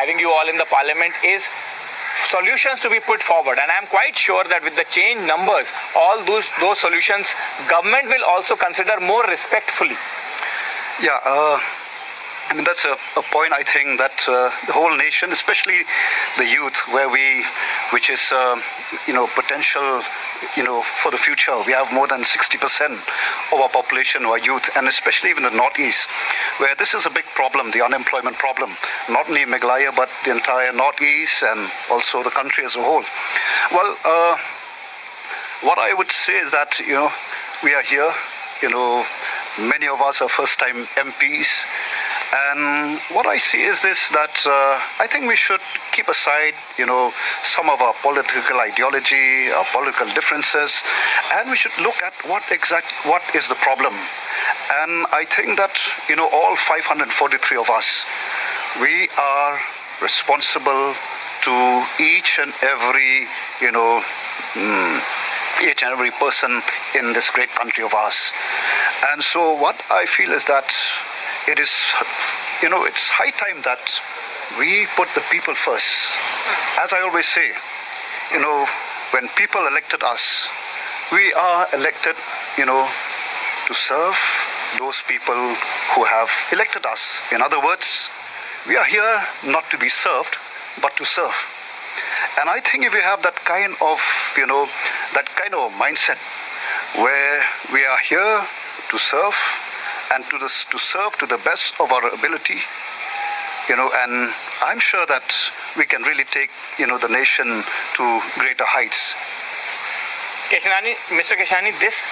having you all in the parliament is solutions to be put forward, and I am quite sure that with the change numbers, all those solutions government will also consider more respectfully. Yeah, I mean, that's a point. I think that the whole nation, especially the youth, which is potential, for the future. We have more than 60% of our population who are youth, and especially even the northeast, where this is a big problem, the unemployment problem, not only Meghalaya but the entire northeast and also the country as a whole. Well, what I would say is that we are here. Many of us are first-time MPs. And what I see is this, that I think we should keep aside, some of our political ideology, our political differences, and we should look at what is the problem. And I think that, all 543 of us, we are responsible to each and every, each and every person in this great country of ours. And so what I feel is that it is, it's high time that we put the people first. As I always say, when people elected us, we are elected, to serve those people who have elected us. In other words, we are here not to be served, but to serve. And I think if we have that kind of, mindset, where we are here to serve, and to serve to the best of our ability, and I'm sure that we can really take, the nation to greater heights. Mr. Keshani, this